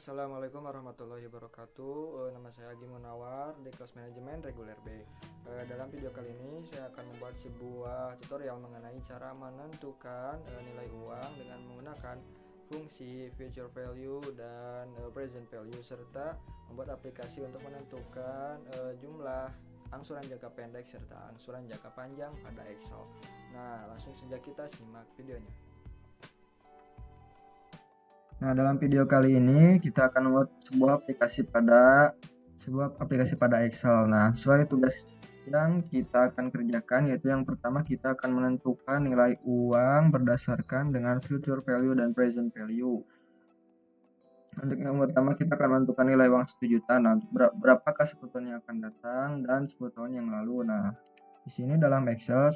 Assalamualaikum warahmatullahi wabarakatuh. Nama saya Agi Munawar di kelas manajemen reguler B. Dalam video kali ini saya akan membuat sebuah tutorial mengenai cara menentukan nilai uang dengan menggunakan fungsi future value dan present value, serta membuat aplikasi untuk menentukan jumlah angsuran jangka pendek serta angsuran jangka panjang pada Excel. Nah, langsung saja kita simak videonya. Nah, dalam video kali ini kita akan membuat sebuah aplikasi pada Excel. Nah, sesuai tugas yang kita akan kerjakan, yaitu yang pertama kita akan menentukan nilai uang berdasarkan dengan future value dan present value. Untuk yang pertama kita akan menentukan nilai uang 1 juta. Nah, berapakah 10 tahun yang akan datang dan 10 tahun yang lalu. Nah, di sini dalam Excel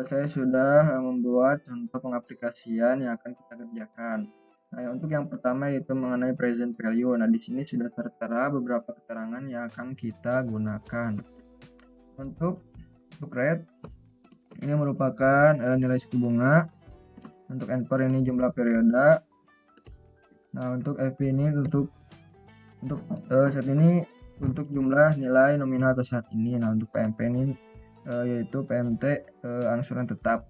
saya sudah membuat contoh pengaplikasian yang akan kita kerjakan. Nah, untuk yang pertama yaitu mengenai present value. Nah, di sini sudah tertera beberapa keterangan yang akan kita gunakan. Untuk rate ini merupakan nilai suku bunga. Untuk NPR ini jumlah periode. Nah, untuk FP ini untuk saat ini untuk jumlah nilai nominal atau saat ini. Nah, untuk PMP ini yaitu PMT angsuran tetap.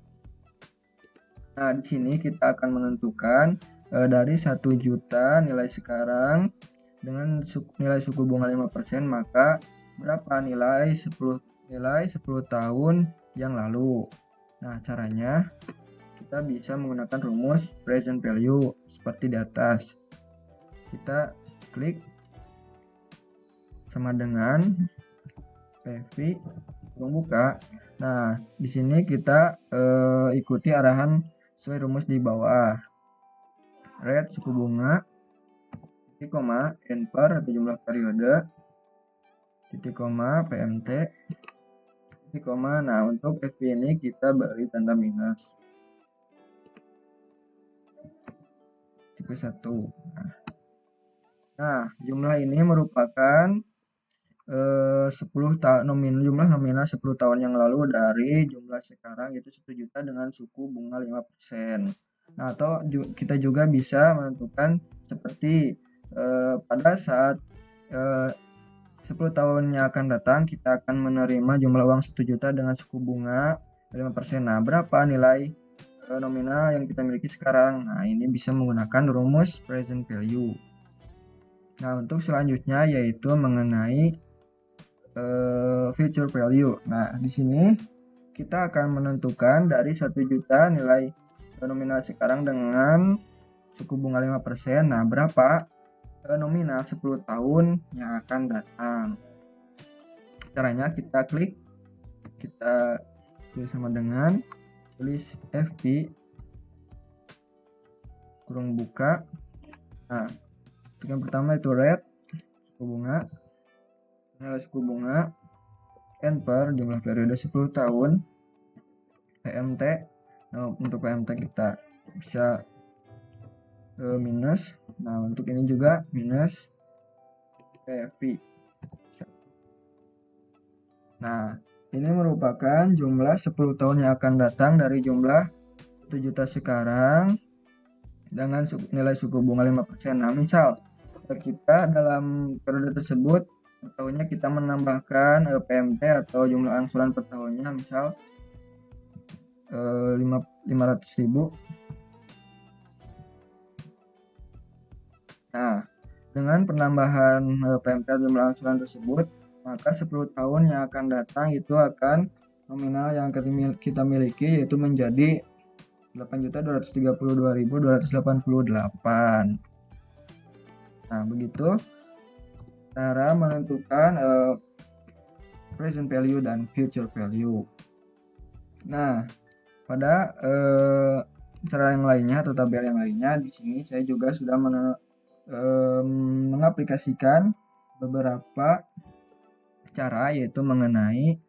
Nah, di sini kita akan menentukan dari 1 juta nilai sekarang dengan nilai suku bunga 5%, maka berapa nilai 10 tahun yang lalu. Nah, caranya kita bisa menggunakan rumus present value seperti di atas. Kita klik sama dengan PV buka. Nah, di sini kita ikuti arahan sesuai rumus di bawah. Rate suku bunga, titik koma, NPR atau jumlah periode, titik koma, PMT, titik koma. Nah, untuk FP ini kita beri tanda minus. Tipe 1. Nah, jumlah ini merupakan jumlah nominal 10 tahun yang lalu dari jumlah sekarang, yaitu 1 juta dengan suku bunga 5%. Nah, atau kita juga bisa menentukan seperti pada saat 10 tahun yang akan datang kita akan menerima jumlah uang 1 juta dengan suku bunga 5%. Nah, berapa nilai nominal yang kita miliki sekarang? Nah, ini bisa menggunakan rumus present value. Nah, untuk selanjutnya yaitu mengenai future value. Nah, di sini kita akan menentukan dari 1 juta nilai nominal sekarang dengan suku bunga 5%. Nah, berapa nominal 10 tahun yang akan datang. Caranya kita tulis sama dengan tulis FP kurung buka. Nah, yang pertama itu rate suku bunga, nilai suku bunga, NPR jumlah periode 10 tahun, PMT. Nah, untuk PMT kita bisa minus. Nah, untuk ini juga minus PV. Nah, ini merupakan jumlah 10 tahun yang akan datang dari jumlah 1 juta sekarang dengan nilai suku bunga 5%. Nah, misal kita dalam periode tersebut per tahunnya kita menambahkan PMT atau jumlah angsuran per tahunnya misal 500.000. Nah, dengan penambahan PMT jumlah angsuran tersebut, maka 10 tahun yang akan datang itu akan nominal yang kita miliki yaitu menjadi 8.232.288. Nah, begitu cara menentukan present value dan future value. Nah, pada cara yang lainnya atau tabel yang lainnya, di sini saya juga sudah mengaplikasikan beberapa cara, yaitu mengenai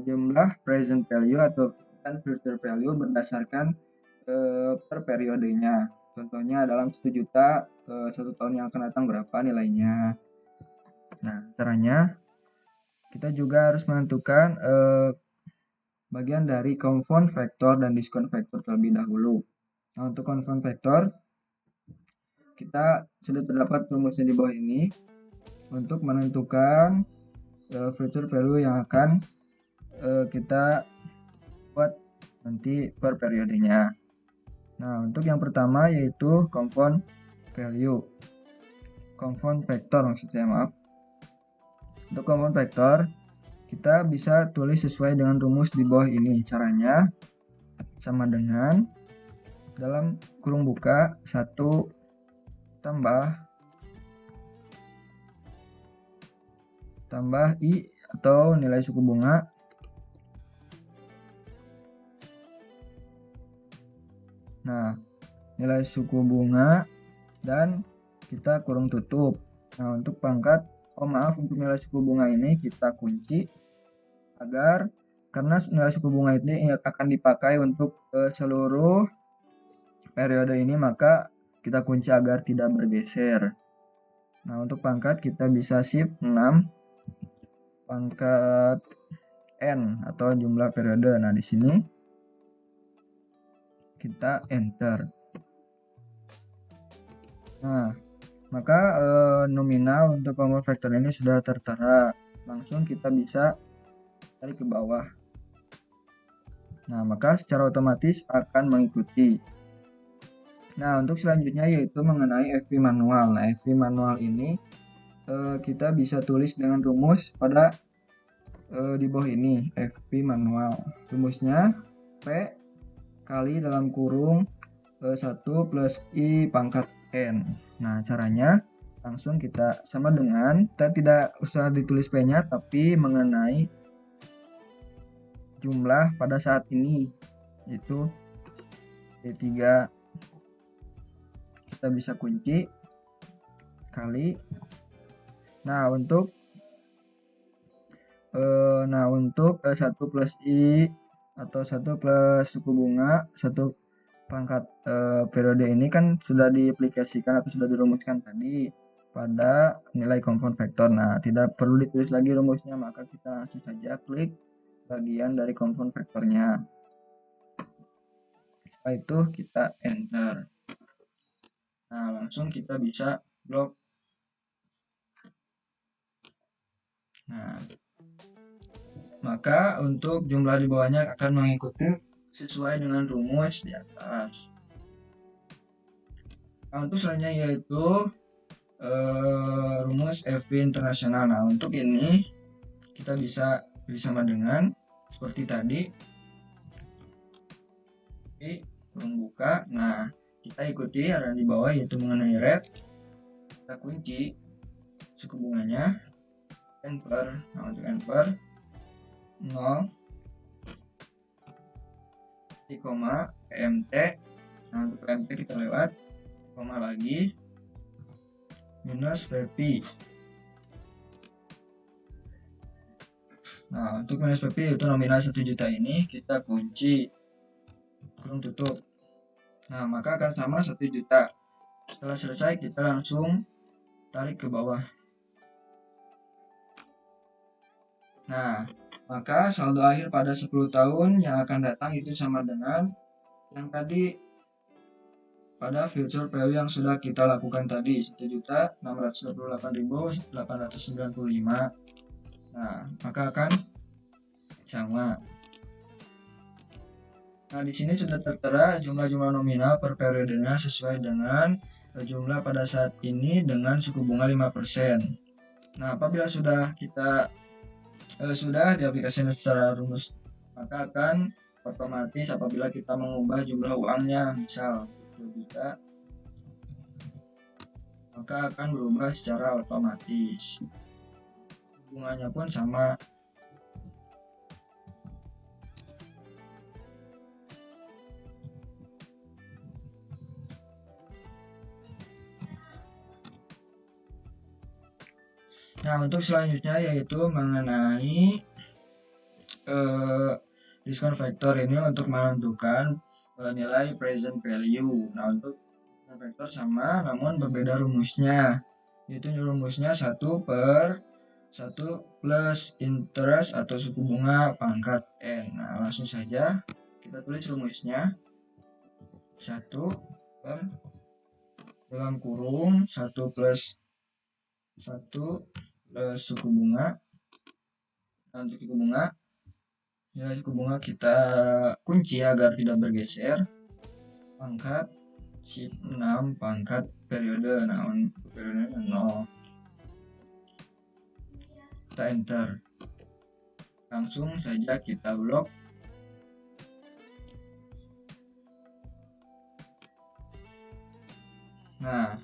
jumlah present value atau future value berdasarkan per periodenya. Contohnya dalam 1 juta 1 tahun yang akan datang berapa nilainya. Nah, caranya kita juga harus menentukan bagian dari compound factor dan discount factor terlebih dahulu. Nah, untuk confirm factor kita sudah terdapat rumusnya di bawah ini untuk menentukan future value yang akan kita buat nanti per periodenya. Nah, untuk yang pertama yaitu compound factor maksudnya, maaf. Untuk compound factor kita bisa tulis sesuai dengan rumus di bawah ini. Caranya sama dengan dalam kurung buka 1 tambah I atau nilai suku bunga nilai suku bunga dan kita kurung tutup. Nah, untuk pangkat untuk nilai suku bunga ini kita kunci agar karena nilai suku bunga ini akan dipakai untuk seluruh periode ini, maka kita kunci agar tidak bergeser. Nah, untuk pangkat kita bisa shift 6 pangkat N atau jumlah periode. Nah, di sini kita enter. Nah, maka nominal untuk compound factor ini sudah tertera. Langsung kita bisa tarik ke bawah. Nah, maka secara otomatis akan mengikuti. Nah, untuk selanjutnya yaitu mengenai FV manual. Nah, FV manual ini kita bisa tulis dengan rumus pada di bawah ini, FV manual. Rumusnya P kali dalam kurung 1 plus I pangkat N. Nah, caranya langsung kita sama dengan, kita tidak usah ditulis P-nya, tapi mengenai jumlah pada saat ini, yaitu D3. Kita bisa kunci kali. Nah, untuk 1 plus I atau 1 plus suku bunga 1 pangkat periode ini kan sudah diaplikasikan atau sudah dirumuskan tadi pada nilai compound factor. Nah, tidak perlu ditulis lagi rumusnya, maka kita langsung saja klik bagian dari compound factornya. Setelah itu kita enter. Nah, langsung kita bisa blok. Nah, maka untuk jumlah di bawahnya akan mengikuti sesuai dengan rumus di atas. Nah, untuk selanjutnya yaitu rumus FV internasional. Nah, untuk ini kita bisa sama dengan seperti tadi, kurung buka. Nah, kita ikuti arahan di bawah yaitu mengenai rate. Kita kunci suku bunganya, enter. Nah, untuk enter 0 di koma PMT. Nah, untuk PMT kita lewat koma lagi minus PP. Nah, untuk minus PP itu nominal 1 juta ini kita kunci kurung tutup. Nah, maka akan sama 1 juta. Setelah selesai kita langsung tarik ke bawah. Nah, maka saldo akhir pada 10 tahun yang akan datang itu sama dengan yang tadi pada future value yang sudah kita lakukan tadi, 1.628.895. Nah, maka akan sama. Nah, di sini sudah tertera jumlah-jumlah nominal per periodenya sesuai dengan jumlah pada saat ini dengan suku bunga 5%. Nah, apabila sudah diaplikasikan secara rumus, maka akan otomatis apabila kita mengubah jumlah uangnya, misal 2 juta, maka akan berubah secara otomatis. Bunganya pun sama. Nah, untuk selanjutnya yaitu mengenai diskon factor ini untuk menentukan nilai present value. Nah, untuk diskon factor sama namun berbeda rumusnya, yaitu rumusnya 1 plus interest atau suku bunga pangkat N. Nah, langsung saja kita tulis rumusnya. 1 per dalam kurung 1 plus 1 plus suku bunga. Nah, untuk suku bunga, nilai suku bunga kita kunci agar tidak bergeser, pangkat 6 pangkat periode. Nah, untuk periodenya 0. Kita enter. Langsung saja kita blok. Nah,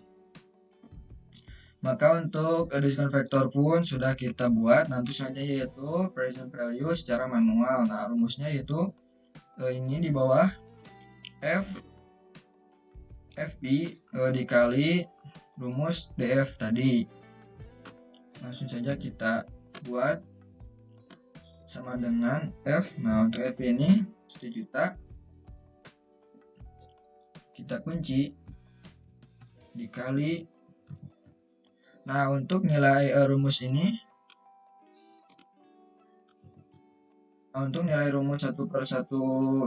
maka untuk diskon vektor pun sudah kita buat. Nanti saja yaitu present value secara manual. Nah, rumusnya yaitu ini di bawah FB dikali rumus DF tadi. Langsung saja kita buat sama dengan F. Nah, untuk F ini 1 juta. Kita kunci dikali. Nah, untuk nilai rumus ini, untuk nilai rumus 1 per 1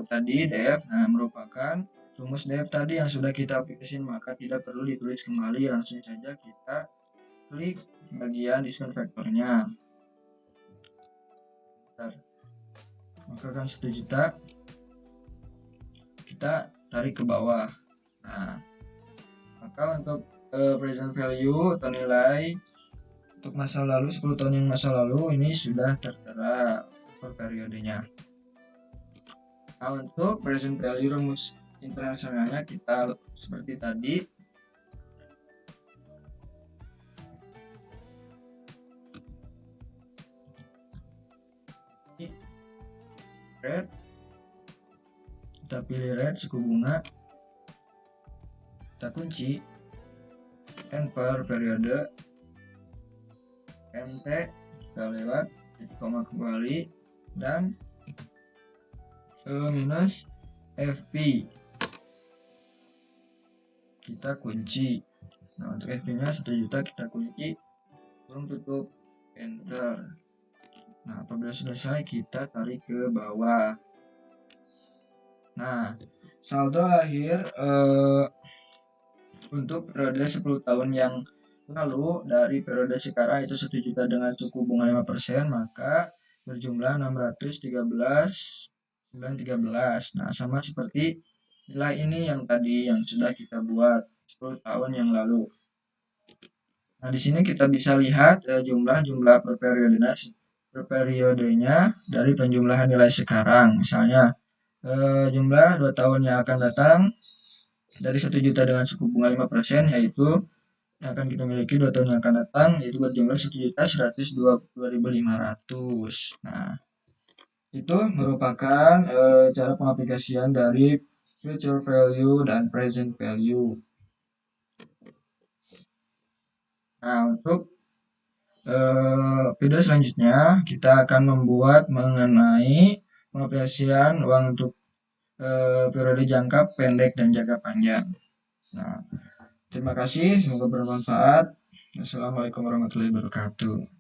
tadi DF, nah merupakan rumus DF tadi yang sudah kita aplikasikan, maka tidak perlu ditulis kembali, langsung saja kita klik bagian diskon vektornya. Maka kan 1 juta kita tarik ke bawah. Nah, maka untuk present value atau nilai untuk masa lalu 10 tahun yang masa lalu ini sudah tertera per periodenya. Nah, untuk present value rumus internasionalnya kita seperti tadi. Rate, kita pilih rate suku bunga, kita kunci N per periode, NT kita lewat titik koma kembali, dan minus FP kita kunci. Nah, untuk FP nya 1 juta kita kunci, kurung tutup, enter. Nah, apabila selesai kita tarik ke bawah. Nah, saldo akhir untuk periode 10 tahun yang lalu dari periode sekarang itu 1 juta dengan suku bunga 5%, maka berjumlah 613,913. Nah, sama seperti nilai ini yang tadi yang sudah kita buat 10 tahun yang lalu. Nah, di sini kita bisa lihat jumlah per periodenya dari penjumlahan nilai sekarang. Misalnya jumlah 2 tahun yang akan datang dari 1 juta dengan suku bunga 5%, yaitu yang akan kita miliki 2 tahun yang akan datang, yaitu berjumlah 1.122.500. Nah, itu merupakan cara pengaplikasian dari future value dan present value. Nah, untuk video selanjutnya kita akan membuat mengenai pengaplikasian uang untuk periode jangka pendek dan jangka panjang. Nah, terima kasih, semoga bermanfaat. Assalamualaikum warahmatullahi wabarakatuh.